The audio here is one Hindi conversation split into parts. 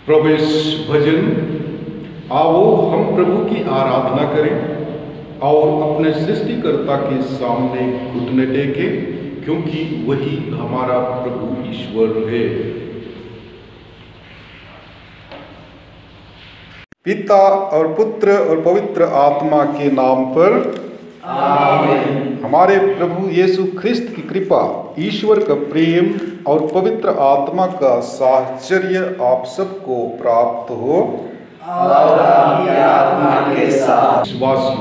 प्रवेश भजन। आओ हम प्रभु की आराधना करें और अपने सृष्टिकर्ता के सामने घुटने टेकें, क्योंकि वही हमारा प्रभु ईश्वर है। पिता और पुत्र और पवित्र आत्मा के नाम पर आमीन। हमारे प्रभु यीशु ख्रिस्त की कृपा, ईश्वर का प्रेम और पवित्र आत्मा का साहचर्य आप सबको प्राप्त हो और आपकी आत्मा के साथ। विश्वासी,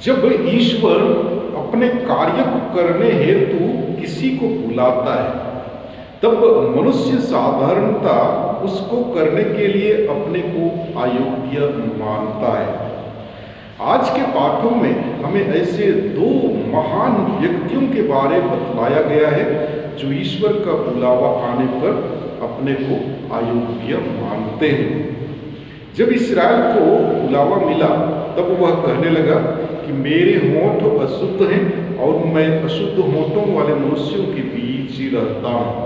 जब ईश्वर अपने कार्य को करने हेतु किसी को बुलाता है, तब मनुष्य साधारणता उसको करने के लिए अपने को अयोग्य मानता है। आज के पाठों में हमें ऐसे दो महान व्यक्तियों के बारे में बतलाया गया है जो ईश्वर का बुलावा आने पर अपने को अयोग्य मानते हैं। जब इस्राएल को बुलावा मिला, तब वह कहने लगा कि मेरे होंठ अशुद्ध हैं और मैं अशुद्ध होंठों वाले मनुष्यों के बीच ही रहता हूँ।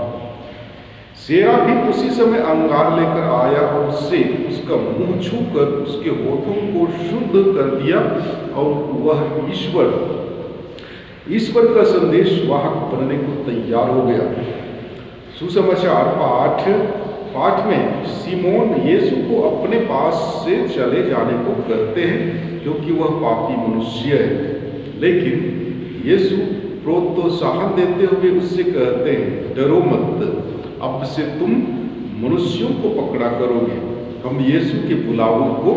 सेरा भी उसी समय अंगार लेकर आया और उससे उसका मुंह छूकर उसके होठों को शुद्ध कर दिया, और वह ईश्वर का संदेश वाहक बनने को तैयार हो गया। सुसमाचार पाठ में सिमोन यीशु को अपने पास से चले जाने को कहते हैं, क्योंकि वह पापी मनुष्य है। लेकिन यीशु प्रोत्साहन देते हुए उससे कहते हैं, डरो मत, अब से तुम मनुष्यों को पकड़ा करोगे। हम यीशु के बुलावे को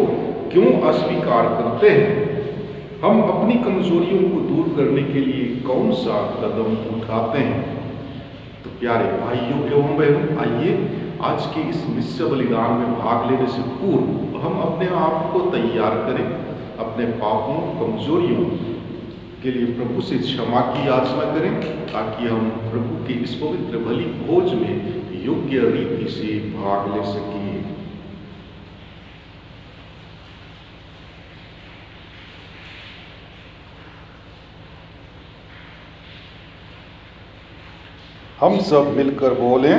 क्यों अस्वीकार करते हैं? हम अपनी कमजोरियों को दूर करने के लिए कौन सा कदम उठाते हैं? तो प्यारे भाइयों एवं बहनों, आइए आज के इस मिश्र बलिदान में भाग लेने से पूर्व हम अपने आप को तैयार करें, अपने पापों कमजोरियों के लिए प्रभु से क्षमा की याचना करें, ताकि हम प्रभु के इस पवित्र बलि भोज में योग्य रीति से भाग ले सकें। हम सब मिलकर बोलें,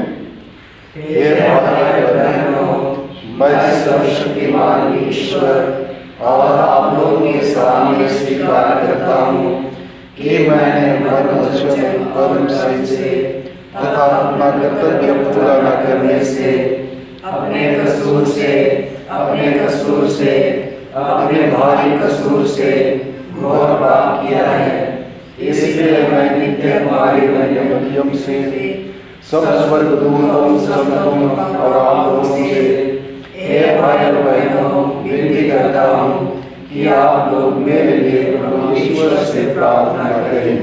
हे भाई बहनों, मैं सर्वशक्तिमान ईश्वर और आप लोगों के सामने स्वीकार करता हूँ कि मैंने मन, वचन, कर्म से तथा अपना कर्तव्य पूरा न करने से, अपने कसूर से, अपने भारी कसूर से घोर पाप किया है। इसलिए मैं नित्य तुम्हारे मध्यम से सब स्वर्गदूतों, संतों और आप लोगों से, हे भाई बहनों, विनती करता हूँ कि आप लोग मेरे लिए प्रभु ईश्वर से प्रार्थना करें।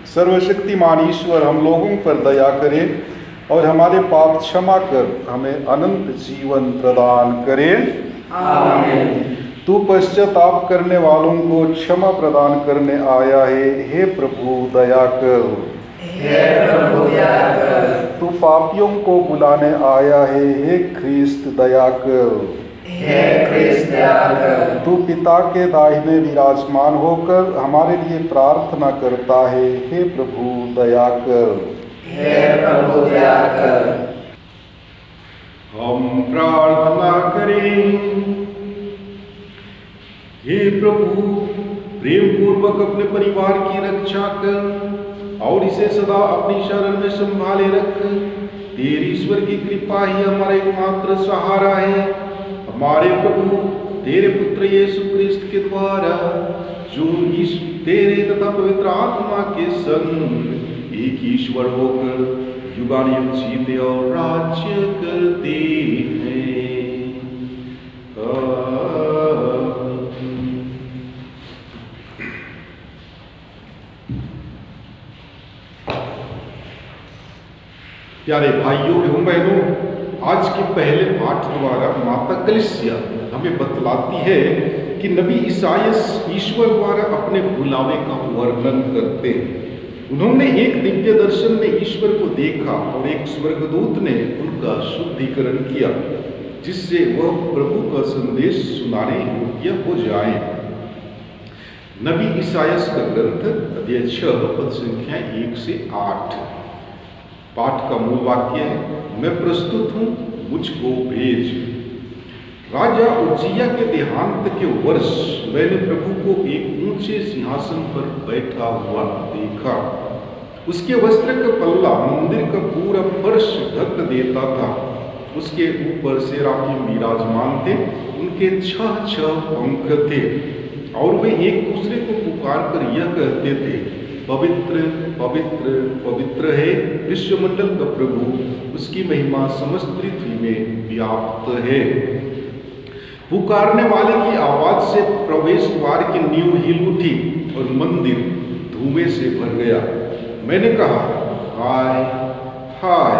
सर्वशक्तिमान ईश्वर हम लोगों पर दया करे और हमारे पाप क्षमा कर हमें अनंत जीवन प्रदान करे। आमीन। तू पश्चाताप करने वालों को क्षमा प्रदान करने आया है, हे प्रभु दया कर। हे प्रभु दया कर। तू पापियों को बुलाने आया है, हे ख्रिस्त दया कर। हे ख्रिस्त दया कर। तू पिता के दाहिने विराजमान होकर हमारे लिए प्रार्थना करता है, हे प्रभु दया कर। हे प्रभु दया कर। हम प्रार्थना करें। हे प्रभु, प्रेम पूर्वक अपने परिवार की रक्षा कर और इसे सदा अपनी शरण में संभाले रख। तेरी ईश्वर की कृपा ही हमारा एकमात्र सहारा है। हमारे प्रभु तेरे पुत्र यीशु ख्रिस्त के द्वारा, जो तेरे तथा पवित्र आत्मा के संग एक ईश्वर होकर युगानुयुग जीते और राज्य करते हैं। प्यारे भाइयों एवं बहनों, आज के पहले पाठ द्वारा माता कलीसिया हमें बतलाती है कि नबी ईसायास ईश्वर द्वारा अपने बुलावे का वर्णन करते हैं। उन्होंने एक दिव्य दर्शन में ईश्वर को देखा और एक स्वर्गदूत ने उनका शुद्धिकरण किया, जिससे वह प्रभु का संदेश सुनाने योग्य हो जाए। नबी ईसायास का ग्रंथ अध्याय 6 पद संख्या 1 से 8। पाठ का मूल वाक्य है, मैं प्रस्तुत हूँ, मुझको भेज। राजा उज्जिया के देहांत के वर्ष मैंने प्रभु को एक ऊंचे सिंहासन पर बैठा हुआ देखा। उसके वस्त्र का पल्ला मंदिर का पूरा फर्श ढक देता था। उसके ऊपर सेराफिम विराजमान थे, उनके 6 पंख थे और वे एक दूसरे को पुकार कर यह कहते थे, पवित्र पवित्र पवित्र है विश्वमंडल का प्रभु, उसकी महिमा समस्त पृथ्वी में व्याप्त है। पुकारने वाले की आवाज से प्रवेश द्वार की नींव हिल उठी और मंदिर धुएं से भर गया। मैंने कहा, हाय हाय,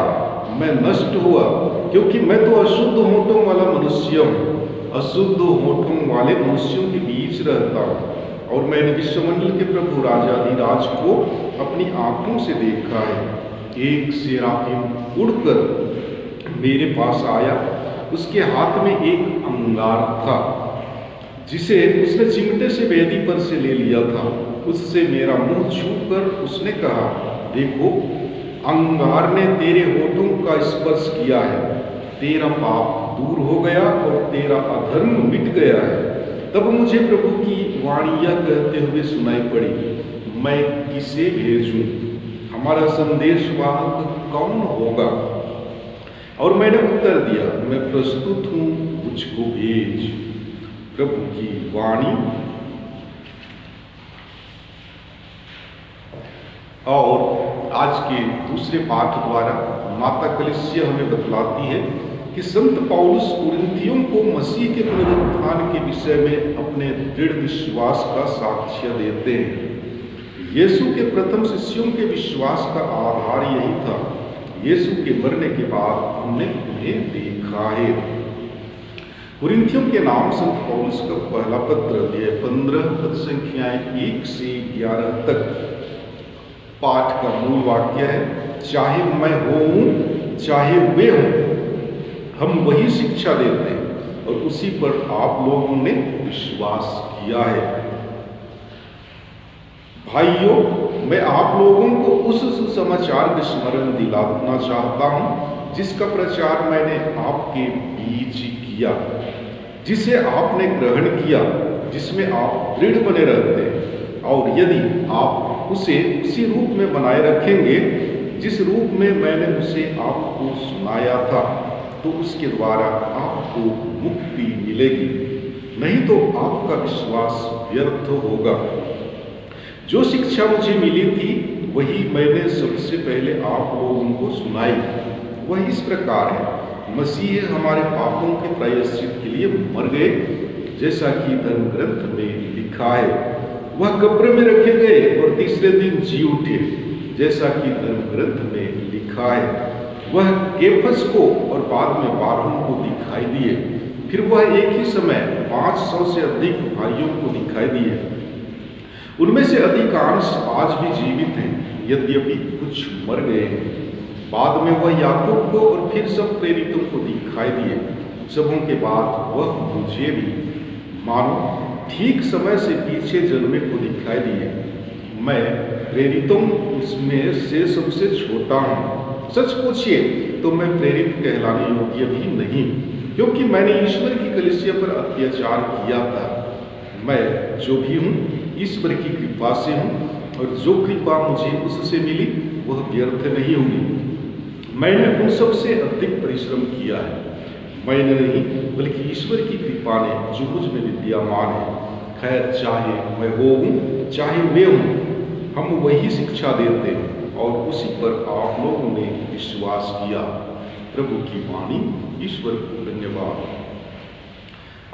मैं नष्ट हुआ, क्योंकि मैं तो अशुद्ध होठों वाला मनुष्य हूँ। अशुद्ध होठों वाले मनुष्यों के बीच रहता हूँ और मैंने विश्वमंडल के प्रभु राजाधिराज को अपनी आंखों से देखा है। एक सेराफिम उड़कर मेरे पास आया, उसके हाथ में एक अंगार था, जिसे उसने चिमटे से वेदी पर से ले लिया था। उससे मेरा मुंह छूकर उसने कहा, देखो, अंगार ने तेरे होठों का स्पर्श किया है, तेरा पाप दूर हो गया और तेरा अधर्म मिट गया है। तब मुझे प्रभु की वाणी यह कहते हुए सुनाई पड़ी, मैं किसे भेजूं? हमारा संदेशवाहक कौन होगा? और मैंने उत्तर दिया, मैं प्रस्तुत हूँ, मुझको भेज। प्रभु की वाणी। और आज के दूसरे पाठ द्वारा माता कलीसिया हमें बतलाती है कि संत पौलुस कुरिन्थियों को मसीह के पुनरुत्थान के विषय में अपने दृढ़ विश्वास का साक्ष्य देते हैं। यीशु के प्रथम शिष्यों के विश्वास का आधार यही था। यीशु के मरने के बाद हमने उन्हें देखा है। कुरिन्थियों के नाम संत पौलुस का पहला पत्र अध्याय 15 पद संख्याएं 1 से 11 तक। पाठ का मूल वाक्य है, चाहे मैं हूँ चाहे वे हों, हम वही शिक्षा देते हैं और उसी पर आप लोगों ने विश्वास किया है। भाइयों, मैं आप लोगों को उस सुसमाचार का स्मरण दिलाना चाहता हूँ जिसका प्रचार मैंने आपके बीच किया, जिसे आपने ग्रहण किया, जिसमें आप दृढ़ बने रहते हैं, और यदि आप उसे उसी रूप में बनाए रखेंगे जिस रूप में मैंने उसे आपको सुनाया था, तो उसके द्वारा आपको मुक्ति मिलेगी, नहीं तो आपका विश्वास व्यर्थ होगा। जो शिक्षा मुझे मिली थी वही मैंने सबसे पहले आप लोगों को सुनाई। वह इस प्रकार है, मसीह हमारे पापों के प्रायश्चित के लिए मर गए, जैसा कि धर्म ग्रंथ में लिखा है। वह कब्र में रखे गए और तीसरे दिन जी उठे, जैसा कि धर्म ग्रंथ में लिखा है। वह केफस को और बाद में 12 को दिखाई दिए। फिर वह एक ही समय 500 से अधिक भाइयों को दिखाई दिए। उनमें से अधिकांश आज भी जीवित हैं, यद्यपि कुछ मर गए हैं। बाद में वह याकूब को और फिर सब प्रेरितों को दिखाई दिए। सबों के बाद वह मुझे भी, मानो ठीक समय से पीछे जन्मे को दिखाई दिए। मैं प्रेरितों उसमें से सबसे छोटा हूँ। सच पूछिए तो मैं प्रेरित कहलाने योग्य भी नहीं, क्योंकि मैंने ईश्वर की कलीसिया पर अत्याचार किया था। मैं जो भी हूँ ईश्वर की कृपा से हूँ, और जो कृपा मुझे उससे मिली वह व्यर्थ नहीं हुई। मैंने उन सबसे अधिक परिश्रम किया है। मैंने नहीं, बल्कि ईश्वर की कृपा ने जो मुझ में विद्यमान है। खैर, चाहे मैं हूँ चाहे वे हों, हम वही शिक्षा देते हैं और उसी पर आप लोगों ने विश्वास किया। प्रभु की वाणी। ईश्वर को धन्यवाद।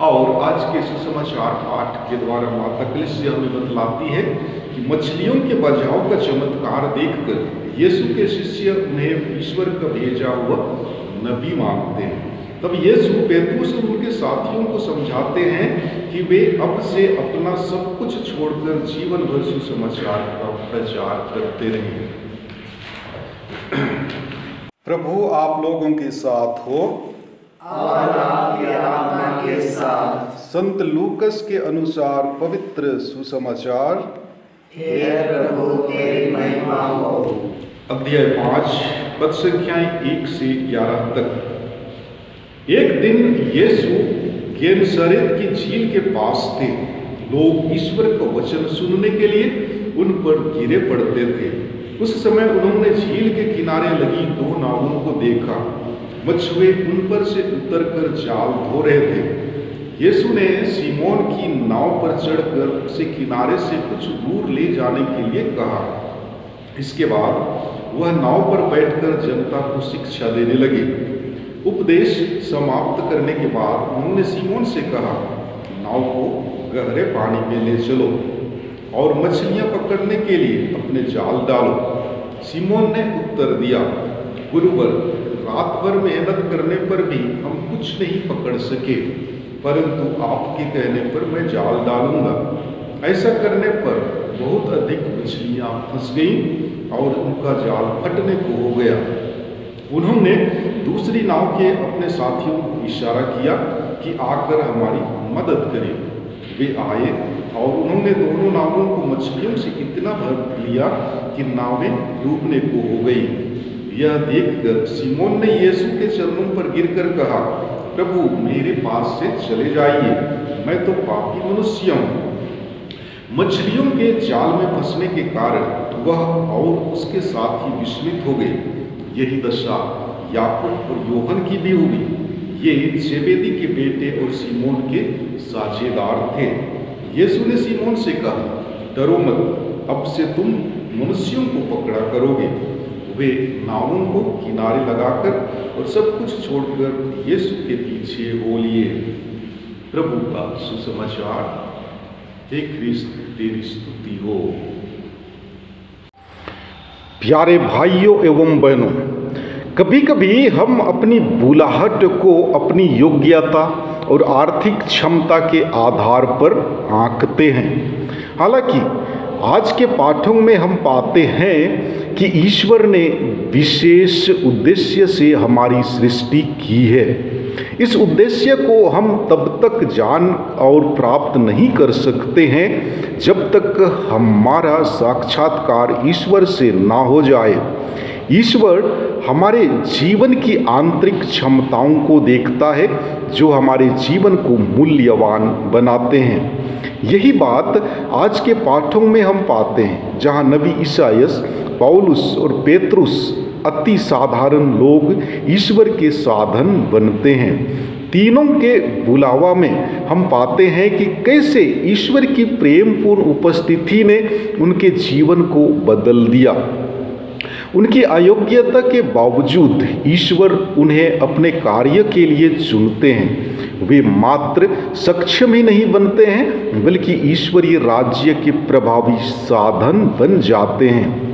और आज के सुसमाचार पाठ के द्वारा माता कलीसिया हमें बतलाती है कि मछलियों के बचाव का चमत्कार देखकर यीशु के शिष्य उन्हें ईश्वर का भेजा हुआ नबी मानते हैं। तब यीशु पेतरुस और उनके साथियों को समझाते हैं कि वे अब से अपना सब कुछ छोड़कर जीवन भर सुसमाचार का प्रचार करते रहें। प्रभु आप लोगों के साथ हो और आपके आत्मा के साथ। संत लूकस के अनुसार पवित्र सुसमाचार। हे प्रभु तेरी महिमा हो। अध्याय 5 पद संख्याएं 1 से 11 तक। एक दिन यीशु गेनसरेत की झील के पास थे। लोग ईश्वर का वचन सुनने के लिए उन पर गिरे पड़ते थे। उस समय उन्होंने झील के किनारे लगी 2 नावों को देखा। मछुए उन पर से उतरकर जाल धो रहे थे। यीशु ने सीमोन की नाव पर चढ़कर उसे किनारे से कुछ दूर ले जाने के लिए कहा। इसके बाद वह नाव पर बैठकर जनता को शिक्षा देने लगे। उपदेश समाप्त करने के बाद उन्होंने सीमोन से कहा, नाव को गहरे पानी में ले चलो और मछलियां पकड़ने के लिए अपने जाल डालो। सीमोन ने उत्तर दिया, गुरुवर, रात भर मेहनत करने पर भी हम कुछ नहीं पकड़ सके, परंतु आपके कहने पर मैं जाल डालूंगा। ऐसा करने पर बहुत अधिक मछलियां फंस गईं और उनका जाल फटने को हो गया। उन्होंने दूसरी नाव के अपने साथियों को इशारा किया कि आकर हमारी मदद करें। वे आए और उन्होंने दोनों नावों को मछलियों से इतना भर लिया कि नावें डूबने को हो गई। यह देखकर सीमोन ने यीशु के चरणों पर गिरकर कहा, प्रभु मेरे पास से चले जाइए, मैं तो पापी मनुष्य हूँ। मछलियों के जाल में फंसने के कारण वह और उसके साथी विस्मित हो गए। यही दशा याकूब और योहन की भी हुई। ये जेबेदी के बेटे और सीमोन के साझेदार थे। यीशु ने सीमोन से कहा, डरो मत, अब से तुम मनुष्यों को पकड़ा करोगे। वे नावों को किनारे लगाकर और सब कुछ छोड़कर यीशु के पीछे हो लिए। प्रभु का सुसमाचार। हे ख्रिस्त तेरी स्तुति हो। प्यारे भाइयों एवं बहनों, कभी कभी हम अपनी बुलाहट को अपनी योग्यता और आर्थिक क्षमता के आधार पर आंकते हैं। हालांकि आज के पाठों में हम पाते हैं कि ईश्वर ने विशेष उद्देश्य से हमारी सृष्टि की है। इस उद्देश्य को हम तब तक जान और प्राप्त नहीं कर सकते हैं जब तक हमारा साक्षात्कार ईश्वर से ना हो जाए। ईश्वर हमारे जीवन की आंतरिक क्षमताओं को देखता है जो हमारे जीवन को मूल्यवान बनाते हैं। यही बात आज के पाठों में हम पाते हैं, जहां नबी ईसायास, पौलुस और पेतरुस अति साधारण लोग ईश्वर के साधन बनते हैं। तीनों के बुलावा में हम पाते हैं कि कैसे ईश्वर की प्रेमपूर्ण उपस्थिति ने उनके जीवन को बदल दिया। उनकी अयोग्यता के बावजूद ईश्वर उन्हें अपने कार्य के लिए चुनते हैं। वे मात्र सक्षम ही नहीं बनते हैं बल्कि ईश्वरीय राज्य के प्रभावी साधन बन जाते हैं।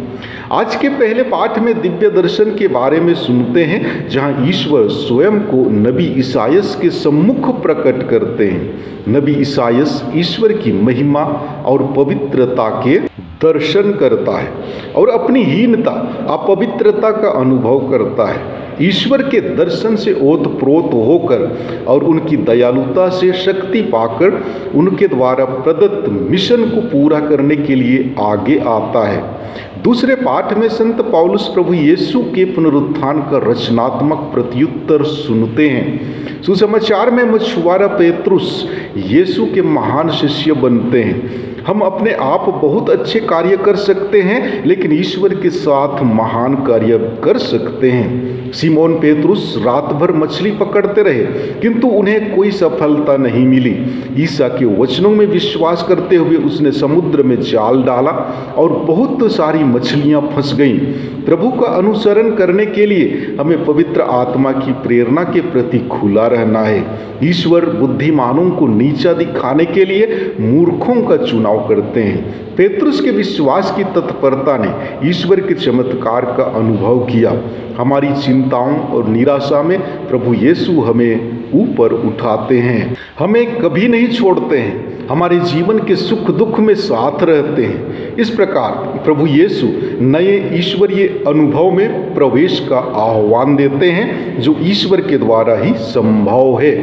आज के पहले पाठ में दिव्य दर्शन के बारे में सुनते हैं, जहां ईश्वर स्वयं को नबी ईसायास के सम्मुख प्रकट करते हैं। नबी ईसायास ईश्वर की महिमा और पवित्रता के दर्शन करता है और अपनी हीनता, अपवित्रता का अनुभव करता है। ईश्वर के दर्शन से ओतप्रोत होकर और उनकी दयालुता से शक्ति पाकर उनके द्वारा प्रदत्त मिशन को पूरा करने के लिए आगे आता है। दूसरे पाठ में संत पौलुस प्रभु यीशु के पुनरुत्थान का रचनात्मक प्रत्युत्तर सुनते हैं। सुसमाचार में मछुआरा पेतरुस यीशु के महान शिष्य बनते हैं। हम अपने आप बहुत अच्छे कार्य कर सकते हैं, लेकिन ईश्वर के साथ महान कार्य कर सकते हैं। सीमोन पेतरुस रात भर मछली पकड़ते रहे, किंतु उन्हें कोई सफलता नहीं मिली। ईसा के वचनों में विश्वास करते हुए उसने समुद्र में जाल डाला और बहुत सारी मछलियां फंस गईं। प्रभु का अनुसरण करने के लिए हमें पवित्र आत्मा की प्रेरणा के प्रति खुला रहना है। ईश्वर बुद्धिमानों को नीचा दिखाने के लिए मूर्खों का चुनाव बर्ताव करते हैं। पेतरुस के विश्वास की तत्परता ने ईश्वर के चमत्कार का अनुभव किया। हमारी चिंताओं और निराशा में प्रभु यीशु हमें ऊपर उठाते हैं, हमें कभी नहीं छोड़ते हैं, हमारे जीवन के सुख दुख में साथ रहते हैं। इस प्रकार प्रभु यीशु नए ईश्वरीय अनुभव में प्रवेश का आह्वान देते हैं जो ईश्वर के द्वारा ही संभव है।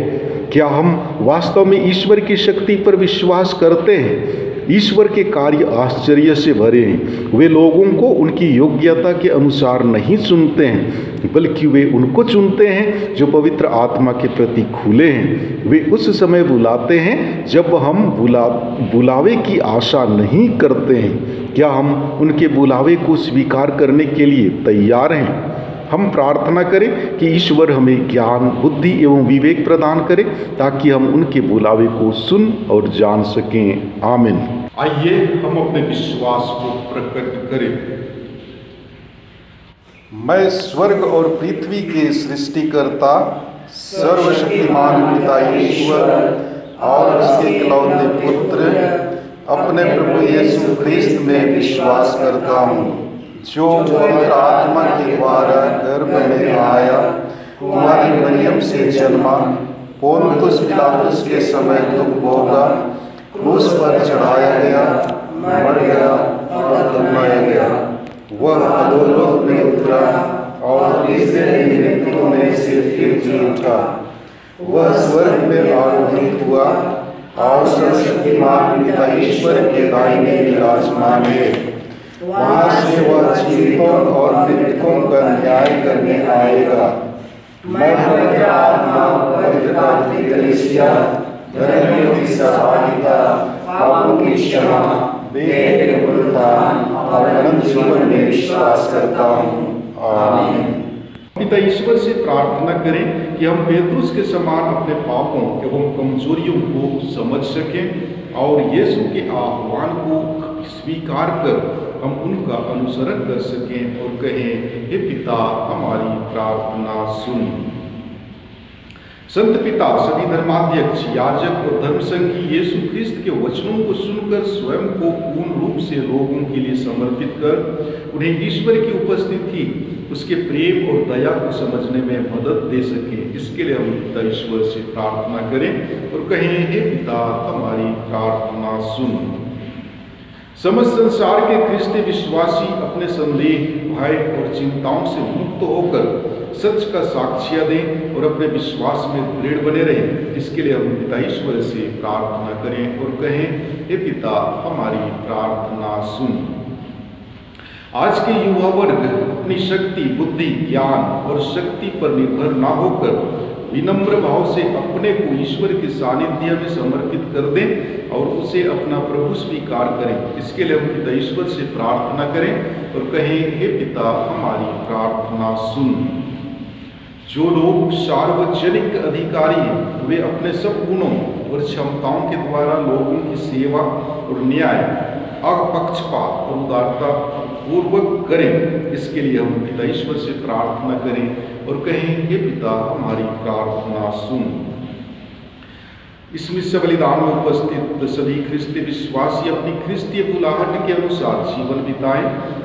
क्या हम वास्तव में ईश्वर की शक्ति पर विश्वास करते हैं? ईश्वर के कार्य आश्चर्य से भरे हैं। वे लोगों को उनकी योग्यता के अनुसार नहीं चुनते हैं, बल्कि वे उनको चुनते हैं जो पवित्र आत्मा के प्रति खुले हैं। वे उस समय बुलाते हैं जब हम बुलावे की आशा नहीं करते हैं। क्या हम उनके बुलावे को स्वीकार करने के लिए तैयार हैं? हम प्रार्थना करें कि ईश्वर हमें ज्ञान, बुद्धि एवं विवेक प्रदान करे ताकि हम उनके बुलावे को सुन और जान सकें। आमीन। आइए हम अपने विश्वास को प्रकट करें। मैं स्वर्ग और पृथ्वी के सृष्टिकर्ता सर्वशक्तिमान पिता ईश्वर और उसके इकलौते पुत्र अपने प्रभु यीशु ख्रिस्त में विश्वास करता हूँ, जो पवित्र आत्मा के द्वारा गर्भ में आया, कुमारी मरियम से जन्मा, पोंतुस पिलातुस के समय दुख भोगा, क्रूस पर चढ़ाया गया, मर गया और दफनाया गया। वह अधोलोक में उतरा और तीसरे दिन मृतकों में से फिर जी उठा। वह स्वर्ग में आरोहित हुआ और सर्वशक्तिमान पिता ईश्वर के दाहिने विराजमान है। वहाँ से वह जीवितों और मृतकों का न्याय करने आएगा। मैं पवित्र आत्मा, पवित्र कलीसिया, धर्मियों की सहभागिता, पापों की क्षमा, देह के पुनरुत्थान और अनंत जीवन में विश्वास करता हूँ। आमीन। पिता ईश्वर से प्रार्थना करें कि हम पेतरुस के समान अपने पापों एवं कमजोरियों को समझ सकें और यीशु के आह्वान को स्वीकार कर हम उनका अनुसरण कर सकें और कहें, हे पिता हमारी प्रार्थना सुन। संत पिता, सभी धर्माध्यक्ष, याजक और धर्मसंघी यीशु ख्रिस्त के वचनों को सुनकर स्वयं को पूर्ण रूप से लोगों के लिए समर्पित कर उन्हें ईश्वर की उपस्थिति, उसके प्रेम और दया को समझने में मदद दे सके। इसके लिए हम पिता ईश्वर से प्रार्थना करें और कहें, हे पिता हमारी प्रार्थना सुन। समस्त संसार के ख्रिस्ती विश्वासी अपने संदेह, भय और चिंताओं से मुक्त होकर सच का साक्ष्य दें और अपने विश्वास में दृढ़ बने रहें। इसके लिए हम पिता ईश्वर से प्रार्थना करें और कहें, हे पिता हमारी प्रार्थना सुन। आज के युवा वर्ग अपनी शक्ति, बुद्धि, ज्ञान और शक्ति पर निर्भर ना होकर विनम्र भाव से अपने को ईश्वर के सानिध्य में समर्पित कर दें और उसे अपना प्रभु स्वीकार करें। इसके लिए हम पिता ईश्वर से प्रार्थना करें और कहें, हे पिता हमारी प्रार्थना सुन। जो लोग सार्वजनिक अधिकारी हैं, वे अपने सब गुणों और क्षमताओं के द्वारा लोगों की सेवा और न्याय, पक्षपात और उदारता पूर्वक करें। इसके लिए हम पिता ईश्वर से प्रार्थना करें और कहें, हे पिता हमारी प्रार्थना सुन। इस मिस्र बलिदान में उपस्थित सभी ख्रिस्ती विश्वासी अपनी ख्रिस्तीय बुलाहट के अनुसार जीवन बिताएं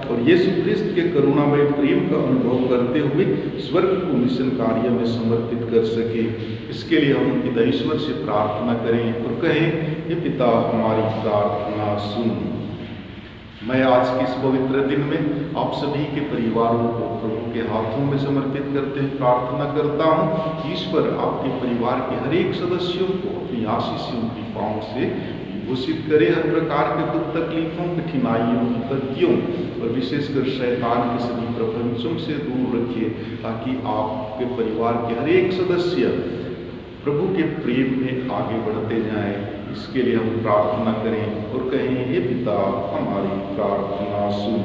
और यीशु ख्रिस्त के करुणामय प्रेम का अनुभव करते हुए स्वर्ग को मिशन कार्य में समर्पित कर सके। इसके लिए हम पिता ईश्वर से प्रार्थना करें और कहें, हे पिता हमारी प्रार्थना सुन। मैं आज के इस पवित्र दिन में आप सभी के परिवारों को प्रभु के हाथों में समर्पित करते हुए प्रार्थना करता हूँ। ईश्वर आपके परिवार के हर एक सदस्यों को अपनी आशीषों की पाँव से विभूषित करे। हर प्रकार के दुख तकलीफों, कठिनाइयों, विपत्तियों और विशेषकर शैतान के सभी प्रपंचों से दूर रखिए, ताकि आपके परिवार के हर एक सदस्य प्रभु के प्रेम में आगे बढ़ते जाएं। इसके लिए हम प्रार्थना करें और कहें, हे पिता हमारी प्रार्थना सुन।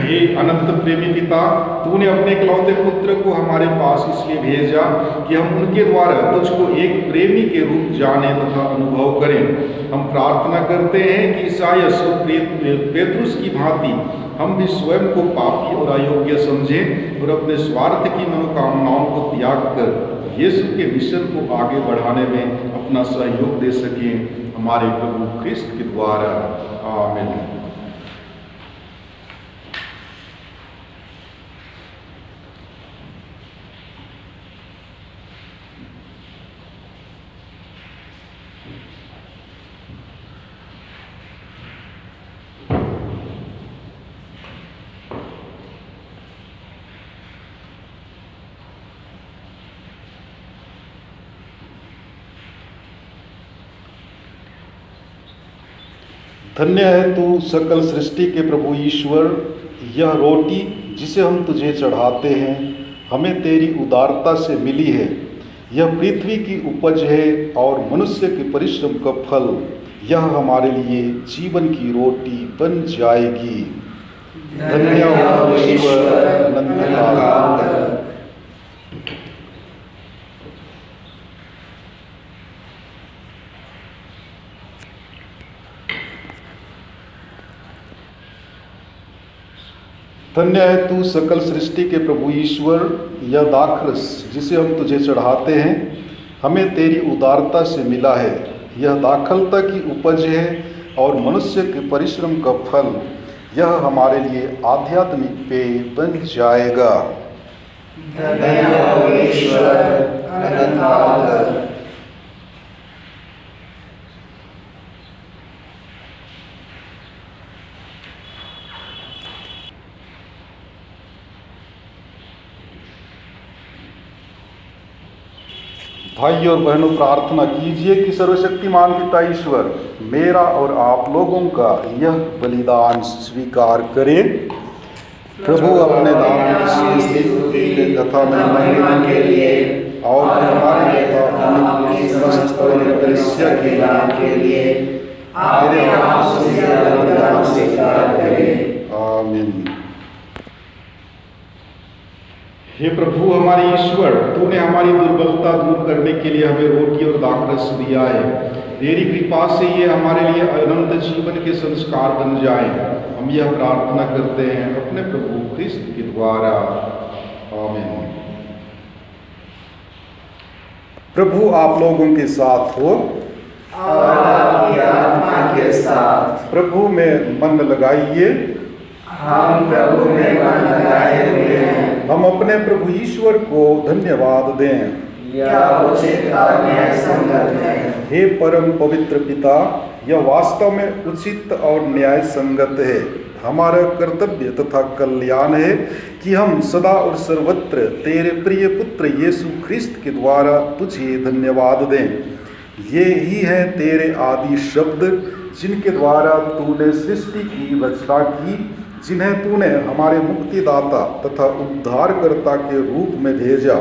हे अनंत प्रेमी पिता, तूने अपने इकलौते पुत्र को हमारे पास इसलिए भेजा कि हम उनके द्वारा तुझको एक प्रेमी के रूप जाने तथा अनुभव करें। हम प्रार्थना करते हैं कि ईसाइयास और पेतरुस की भांति हम भी स्वयं को पापी और अयोग्य समझें और अपने स्वार्थ की मनोकामनाओं को त्याग कर यीशु के मिशन को आगे बढ़ाने में अपना सहयोग दे सकें, हमारे प्रभु ख्रिस्त के द्वारा। आमीन। धन्य है तू सकल सृष्टि के प्रभु ईश्वर। यह रोटी जिसे हम तुझे चढ़ाते हैं हमें तेरी उदारता से मिली है। यह पृथ्वी की उपज है और मनुष्य के परिश्रम का फल। यह हमारे लिए जीवन की रोटी बन जाएगी। धन्य हो ईश्वर अनंत काल तक। धन्य है तू सकल सृष्टि के प्रभु ईश्वर। यह दाखरस जिसे हम तुझे चढ़ाते हैं हमें तेरी उदारता से मिला है। यह दाखलता की उपज है और मनुष्य के परिश्रम का फल। यह हमारे लिए आध्यात्मिक पेय बन जाएगा। धन्य हो ईश्वर अनंत काल तक। भाई और बहनों, प्रार्थना कीजिए कि सर्वशक्तिमान पिता ईश्वर मेरा और आप लोगों का यह बलिदान स्वीकार करें। प्रभु अपने नाम की स्तुति तथा महिमा के लिए और हमारे पिता समस्त पवित्र कलीसिया के नाम के लिए मेरे आप से बलिदान स्वीकार करें। आमीन। हे प्रभु हमारे ईश्वर, तूने हमारी दुर्बलता दूर करने के लिए हमें रोटी और दाखरस दिया है। तेरी कृपा से ये हमारे लिए अनंत जीवन के संस्कार बन जाएं। हम यह प्रार्थना करते हैं अपने प्रभु ख्रिस्त के द्वारा। आमीन। प्रभु आप लोगों के साथ हो और आपकी आत्मा के साथ। प्रभु में मन लगाइए। हम प्रभु में मन लगाए हुए हैं। हम अपने प्रभु ईश्वर को धन्यवाद दें। यह उचित और न्याय संगत है। हे परम पवित्र पिता, यह वास्तव में उचित और न्याय संगत है। हमारा कर्तव्य तथा कल्याण है कि हम सदा और सर्वत्र तेरे प्रिय पुत्र यीशु ख्रिस्त के द्वारा तुझे धन्यवाद दें। ये ही है तेरे आदि शब्द जिनके द्वारा तूने सृष्टि की रचना की, जिन्हें तूने हमारे मुक्तिदाता तथा उद्धारकर्ता के रूप में भेजा।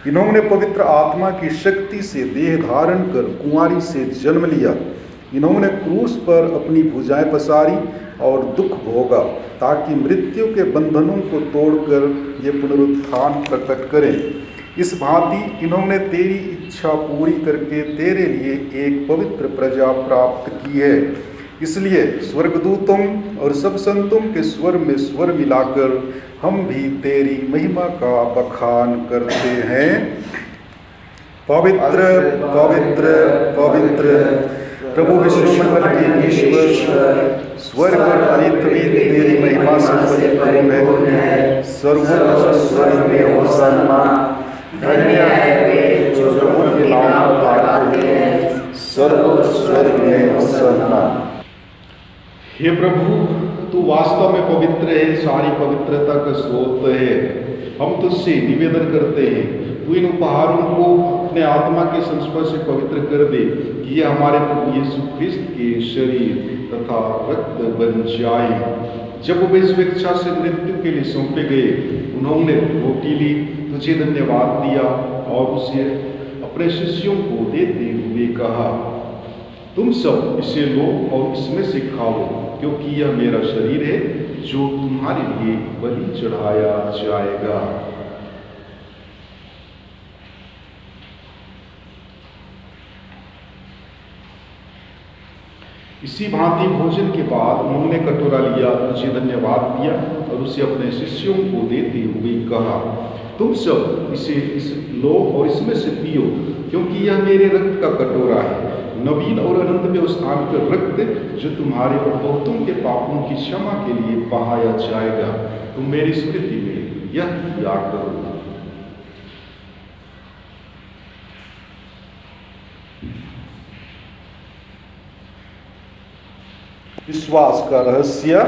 इन्होंने पवित्र आत्मा की शक्ति से देह धारण कर कुंवारी से जन्म लिया। इन्होंने क्रूस पर अपनी भुजाएं पसारी और दुख भोगा, ताकि मृत्यु के बंधनों को तोड़कर ये पुनरुत्थान प्रकट करें। इस भांति इन्होंने तेरी इच्छा पूरी करके तेरे लिए एक पवित्र प्रजा प्राप्त की है। इसलिए स्वर्गदूतों और सब संतों के स्वर में स्वर मिलाकर हम भी तेरी महिमा का बखान करते हैं। पवित्र पवित्र पवित्र प्रभु विष्णुमंडल के ईश्वर, स्वर्ग और पृथ्वी तेरी महिमा से परिपूर्ण है। सर्वोच्च स्वर्ग में होशाना। धन्य है वे जो प्रभु के नाम पुकारते हैं। सर्वोच्च स्वर्ग में होशाना। हे प्रभु, तू वास्तव में पवित्र है, सारी पवित्रता का स्रोत है। हम तुझसे निवेदन करते हैं, तू इन उपहारों को अपने आत्मा के संस्पर्श से पवित्र कर दे कि ये हमारे प्रभु यीशु ख्रिस्त के शरीर तथा रक्त बन जाए। जब वे स्वेच्छा से मृत्यु के लिए सौंपे गए, उन्होंने रोटी ली, तुझे धन्यवाद दिया और उसे अपने शिष्यों को देते हुए कहा, तुम सब इसे लो और इसमें से खाओ, क्योंकि यह मेरा शरीर है जो तुम्हारे लिए बलि चढ़ाया जाएगा। इसी भांति भोजन के बाद उन्होंने कटोरा लिया, उसे धन्यवाद दिया और उसे अपने शिष्यों को देते हुए कहा, तुम सब इसे लो और इसमें से पियो, क्योंकि यह मेरे रक्त का कटोरा है, नवीन और अनंत व्यवस्था का रक्त, जो तुम्हारे और बहुतों के पापों की क्षमा के लिए बहाया जाएगा। तुम मेरी स्मृति में यह किया करो। विश्वास का रहस्य।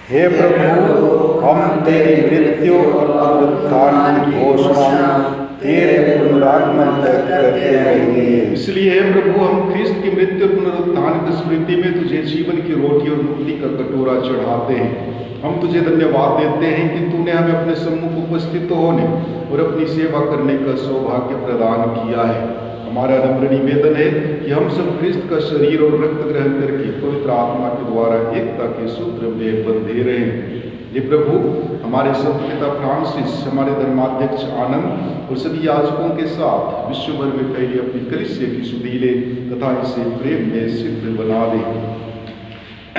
हे प्रभु, हम तेरी मृत्यु और पुनरुत्थान की घोषणा तेरे पुनरागमन तक करते रहेंगे। इसलिए हे प्रभु, हम ख्रिस्त की मृत्यु और पुनरुत्थान की स्मृति में तुझे जीवन की रोटी और मुक्ति का कटोरा चढ़ाते हैं। हम तुझे धन्यवाद देते हैं कि तूने हमें अपने सम्मुख उपस्थित होने और अपनी सेवा करने का सौभाग्य प्रदान किया है। हमारा नम्र निवेदन है कि हम सब ख्रिस्त का शरीर और रक्त ग्रहण करके पवित्र आत्मा के द्वारा एकता के सूत्र में बंधे रहें। ये प्रभु, हमारे संत पिता फ्रांसिस, हमारे धर्माध्यक्ष आनंद और सभी याजकों के साथ विश्व भर में फैली अपनी कलीसिया की सुधीले तथा इसे प्रेम में सिद्ध बना दे।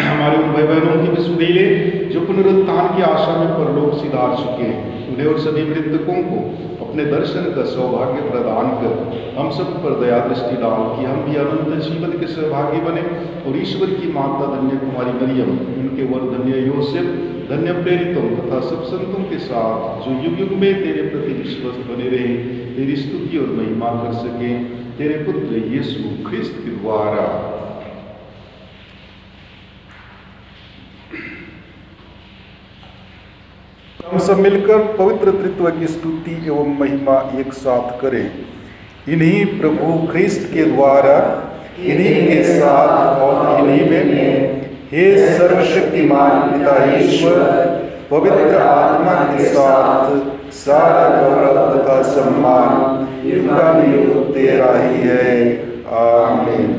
हमारे उन भाई बहनों की भी सुधीले जो पुनरुत्थान की आशा में परलोक सिधार चुके हैं, उन्हें और सभी मृतकों को अपने दर्शन का सौभाग्य प्रदान कर हम सब पर दया दृष्टि डाल कि हम भी अनंत जीवन के सहभागी बने और ईश्वर की माता धन्य कुमारी मरियम, उनके वर धन्य योसेफ, धन्य प्रेरितों तथा सब संतों के साथ जो युग युग में तेरे प्रति विश्वस्त बने रहे, तेरी स्तुति और महिमा कर सके, तेरे पुत्र यीशु ख्रिस्त के द्वारा। हम सब मिलकर पवित्र त्रित्व की स्तुति एवं महिमा एक साथ करें। इन्हीं प्रभु ख्रिस्त के द्वारा, इन्हीं के साथ और इन्हीं में, हे सर्वशक्तिमान पिता ईश्वर, पवित्र आत्मा के साथ सारा गौरव तथा सम्मान युगानुयुग तेरा ही है। आमीन।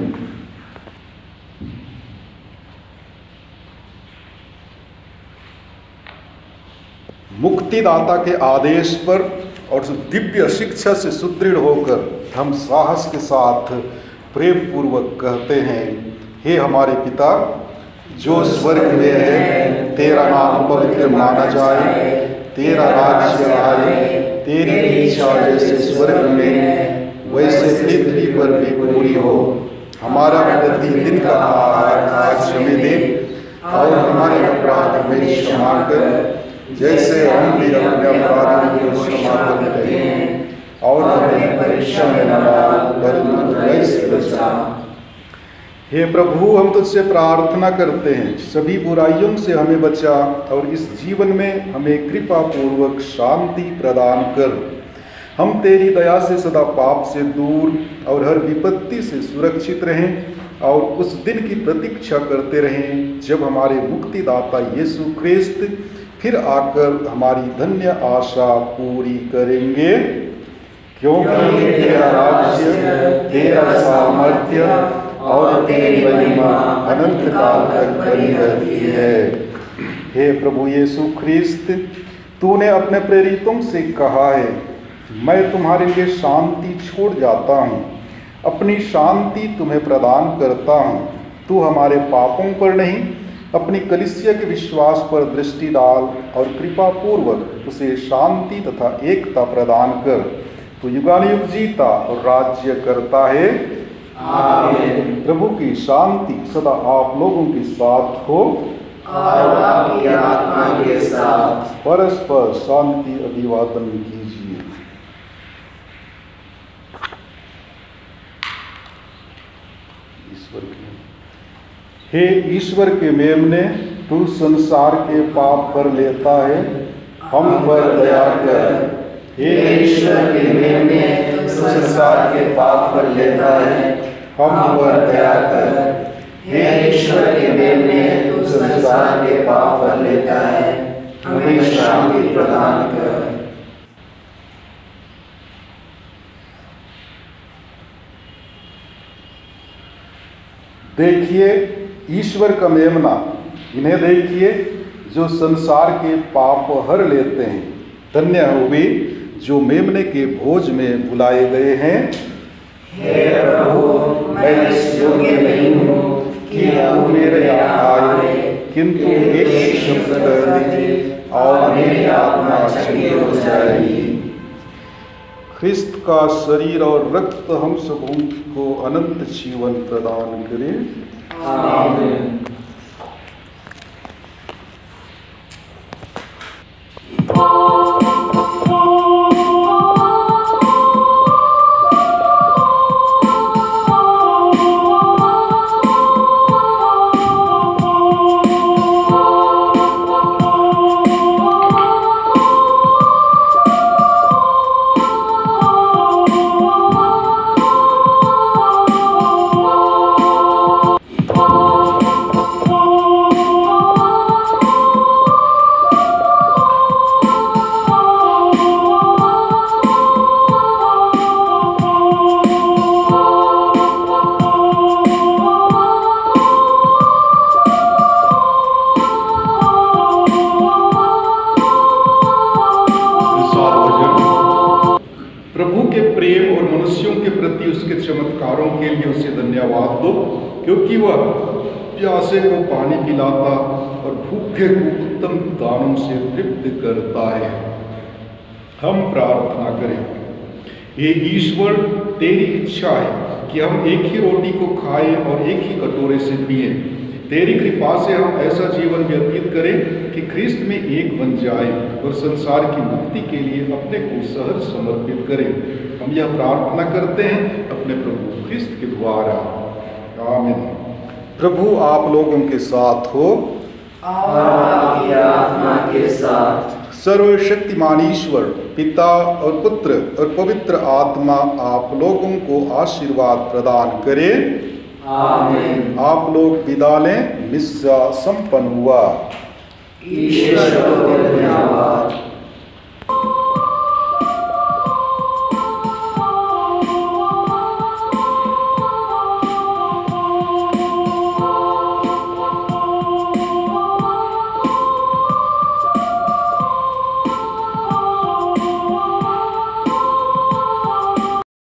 मुक्तिदाता के आदेश पर और दिव्य शिक्षा से सुदृढ़ होकर हम साहस के साथ प्रेम पूर्वक कहते हैं, हे हमारे पिता जो स्वर्ग में है, तेरा नाम पवित्र माना जाए, तेरा राज्य आए, तेरी इच्छा जैसे स्वर्ग में वैसे पृथ्वी पर भी पूरी हो। हमारा प्रतिदिन का आहार आज हमें दे और हमारे अपराध में क्षमा कर, जैसे हम भी अपने अपराधियों को क्षमा करते हैं, और हमें परीक्षा में न डाल परंतु बुराई से बचा। हे प्रभु, हम तुझसे प्रार्थना करते हैं, सभी बुराइयों से हमें बचा और इस जीवन में हमें कृपा पूर्वक शांति प्रदान कर। हम तेरी दया से सदा पाप से दूर और हर विपत्ति से सुरक्षित रहें और उस दिन की प्रतीक्षा करते रहें जब हमारे मुक्तिदाता यीशु ख्रिस्त फिर आकर हमारी धन्य आशा पूरी करेंगे, क्योंकि तेरा राज्य, तेरा सामर्थ्य और तेरी महिमा अनंत काल तक बनी रहती है। हे प्रभु यीशु ख्रिस्त, तूने अपने प्रेरितों से कहा है, मैं तुम्हारे लिए शांति छोड़ जाता हूँ, अपनी शांति तुम्हें प्रदान करता हूँ। तू हमारे पापों पर नहीं, अपनी कलीसिया के विश्वास पर दृष्टि डाल और कृपा पूर्वक उसे शांति तथा एकता प्रदान कर। तो युगानुयुग जीता और राज्य करता है। आमीन। प्रभु की शांति सदा आप लोगों के साथ हो और आपकी आत्मा के साथ। परस्पर शांति अभिवादन कीजिए। ईश्वर के हे ईश्वर के मेमने, तू संसार के पाप पर लेता है, हम पर दया कर। हे ईश्वर के मेमने, तू संसार के पाप पर लेता है, हम पर दया कर। हे ईश्वर के मेमने, तू संसार के पाप पर लेता है, हमें शांति प्रदान कर। देखिए ईश्वर का मेमना, इन्हें देखिए जो संसार के पाप हर लेते हैं। धन्य हो वे जो मेमने के भोज में बुलाए गए हैं। हे प्रभु, मैं इस योग्य नहीं हूँ कि आप मेरे यहाँ आए, किंतु एक शब्द कह दीजिए और मेरी आत्मा चंगी हो जाएगी। ख्रिस्त का शरीर और रक्त हम सबों को अनंत जीवन प्रदान करे। आमीन। प्रभु के प्रेम और मनुष्यों के प्रति उसके चमत्कारों के लिए उसे धन्यवाद दो, क्योंकि वह प्यासे को पानी पिलाता और भूखे को उत्तम दानों से तृप्त करता है। हम प्रार्थना करें। हे ईश्वर, तेरी इच्छा है कि हम एक ही रोटी को खाएं और एक ही कटोरे से पिएं। तेरी कृपा से हम ऐसा जीवन व्यतीत करें कि ख्रिस्त में एक बन जाए और संसार की मुक्ति के लिए अपने को सहर्ष समर्पित करें। हम यह प्रार्थना करते हैं अपने प्रभु ख्रिस्त के द्वारा। आमीन। प्रभु आप लोगों के साथ हो और आपकी आत्मा के साथ। सर्वशक्तिमान ईश्वर पिता और पुत्र और पवित्र आत्मा आप लोगों को आशीर्वाद प्रदान करे। आमीन। आप लोग विदा लें। मिस्सा संपन्न हुआ। ईश्वर को धन्यवाद।